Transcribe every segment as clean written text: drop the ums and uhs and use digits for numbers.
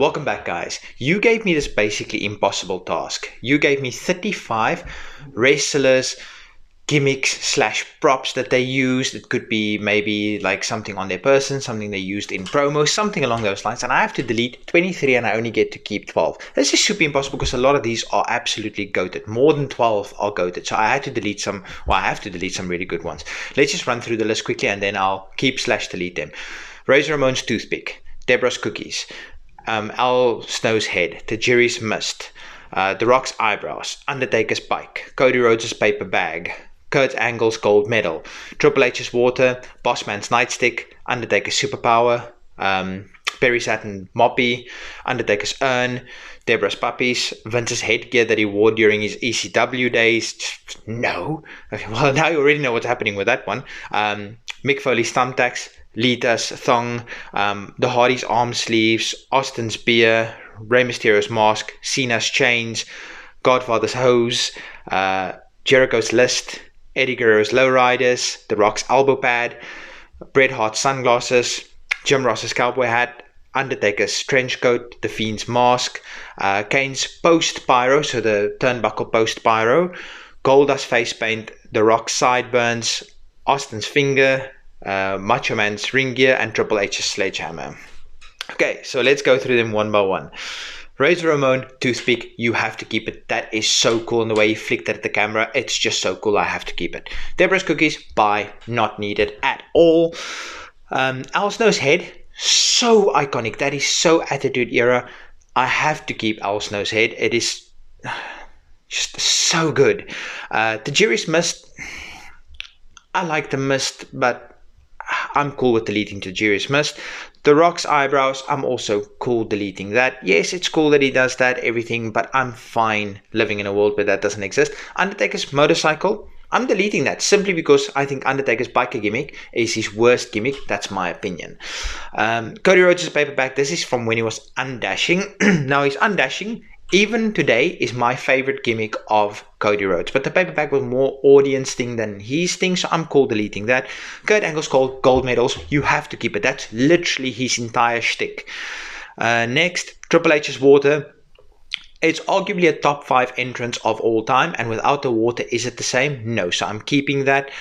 Welcome back, guys. You gave me this basically impossible task. You gave me 35 wrestlers, gimmicks slash props that they used. It could be maybe like something on their person, something they used in promos, something along those lines. And I have to delete 23 and I only get to keep 12. This is super impossible because a lot of these are absolutely goated. More than 12 are goated. So I had to delete some, well, I have to delete some really good ones. Let's just run through the list quickly and then I'll keep slash delete them. Razor Ramon's toothpick, Deborah's cookies, Al Snow's head, Tajiri's mist, The Rock's eyebrows, Undertaker's bike, Cody Rhodes' paper bag, Kurt Angle's gold medal, Triple H's water, Bossman's nightstick, Undertaker's superpower, Perry Saturn moppy, Undertaker's urn, Deborah's puppies, Vince's headgear that he wore during his ECW days. No. Okay, well, now you already know what's happening with that one. Mick Foley's thumbtacks, Lita's thong, the Hardy's arm sleeves, Austin's beer, Rey Mysterio's mask, Cena's chains, Godfather's hose, Jericho's list, Eddie Guerrero's lowriders, The Rock's elbow pad, Bret Hart's sunglasses, Jim Ross's cowboy hat, Undertaker's trench coat, The Fiend's mask, Kane's post pyro, so the turnbuckle post pyro, Goldust face paint, The Rock's sideburns, Austin's finger, Macho Man's ring gear, and Triple H's sledgehammer. Okay, so let's go through them one by one. Razor Ramon toothpick, you have to keep it. That is so cool, and the way he flicked it at the camera, it's just so cool. I have to keep it. Deborah's cookies, buy, not needed at all. Al Snow's head, so iconic. That is so Attitude Era. I have to keep Al Snow's head. It is just so good. Tajiri's mist, I like the mist, but I'm cool with deleting Tajiri's mist. The Rock's eyebrows, I'm also cool deleting that. Yes, it's cool that he does that, everything, but I'm fine living in a world where that doesn't exist. Undertaker's motorcycle, I'm deleting that simply because I think Undertaker's biker gimmick is his worst gimmick. That's my opinion. Cody Rhodes' paperback, this is from when he was undashing. Now he's undashing. Even today is my favorite gimmick of Cody Rhodes. But the paperback was more audience thing than his thing, so I'm cool deleting that. Kurt Angle's gold medals, you have to keep it. That's literally his entire shtick. Next, Triple H's water. It's arguably a top 5 entrance of all time, and without the water, is it the same? No, so I'm keeping that.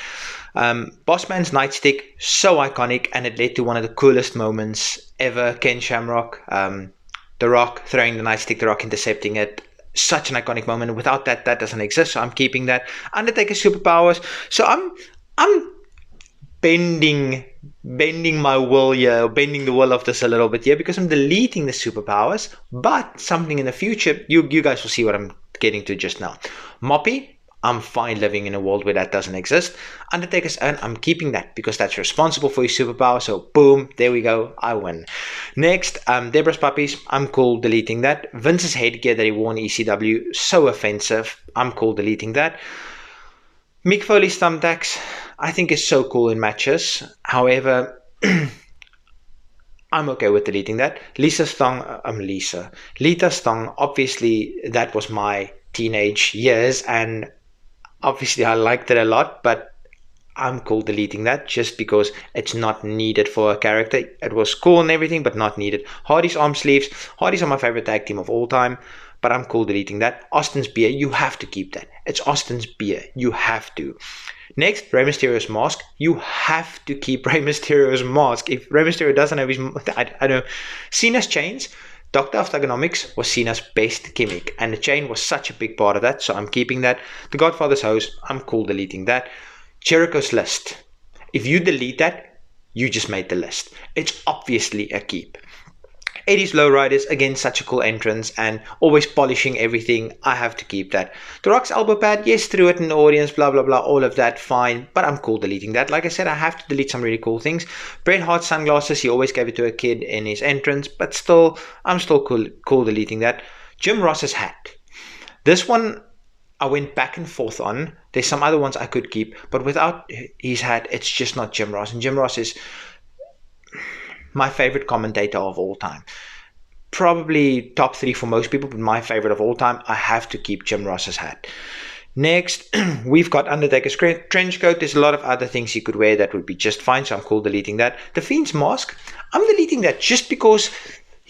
Bossman's nightstick, so iconic, and it led to one of the coolest moments ever. Ken Shamrock, The Rock throwing the nightstick, The Rock intercepting it. Such an iconic moment. Without that, that doesn't exist, so I'm keeping that. Undertaker's superpowers. So I'm bending my will here, bending the will of this a little bit here, because I'm deleting the superpowers, but something in the future, you guys will see what I'm getting to just now. Moppy, I'm fine living in a world where that doesn't exist. Undertaker's urn, I'm keeping that because that's responsible for his superpower. So boom, there we go, I win. Next, Deborah's puppies, I'm cool deleting that. Vince's headgear that he wore in ECW, so offensive, I'm cool deleting that. Mick Foley's thumbtacks, I think is so cool in matches. However, I'm okay with deleting that. Lita's thong, obviously that was my teenage years, and obviously I liked it a lot, but I'm cool deleting that just because it's not needed for a character. It was cool and everything, but not needed. Hardy's arm sleeves, Hardy's are my favorite tag team of all time, but I'm cool deleting that. Austin's beer, you have to keep that. It's Austin's beer, you have to. Next, Rey Mysterio's mask. You have to keep Rey Mysterio's mask. If Rey Mysterio doesn't have his, I don't know. Cena's chains, Doctor of Thugonomics was Cena's best gimmick, and the chain was such a big part of that, so I'm keeping that. The Godfather's hose, I'm cool deleting that. Jericho's list. If you delete that, you just made the list. It's obviously a keep. Eddie's lowriders, again, such a cool entrance and always polishing everything. I have to keep that. The Rock's elbow pad, yes, threw it in the audience, blah, blah, blah, all of that, fine. But I'm cool deleting that. Like I said, I have to delete some really cool things. Bret Hart's sunglasses, he always gave it to a kid in his entrance, but still, I'm still cool deleting that. Jim Ross's hat. This one, I went back and forth on. There's some other ones I could keep, but without his hat, it's just not Jim Ross. And Jim Ross is my favorite commentator of all time. Probably top 3 for most people, but my favorite of all time. I have to keep Jim Ross's hat. Next, we've got Undertaker's trench coat. There's a lot of other things he could wear that would be just fine, so I'm cool deleting that. The Fiend's mask, I'm deleting that just because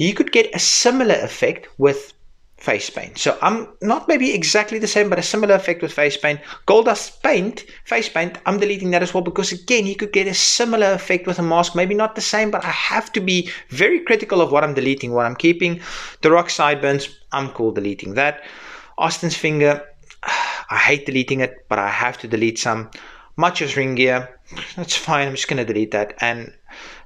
You could get a similar effect with face paint. So I'm not maybe exactly the same, but a similar effect with face paint. Goldust paint, face paint, I'm deleting that as well, because again, you could get a similar effect with a mask. Maybe not the same, but I have to be very critical of what I'm deleting, what I'm keeping. The Rock sideburns, I'm cool deleting that. Austin's finger, I hate deleting it, but I have to delete some. Macho's ring gear, that's fine, I'm just going to delete that. And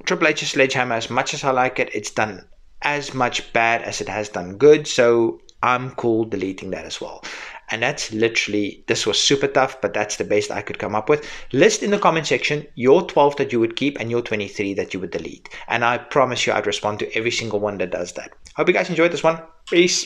Triple H's sledgehammer, as much as I like it, it's done as much bad as it has done good, so I'm cool deleting that as well. And that's literally, this was super tough, but that's the best I could come up with. List in the comment section your 12 that you would keep and your 23 that you would delete, and I promise you I'd respond to every single one that does that. Hope you guys enjoyed this one. Peace.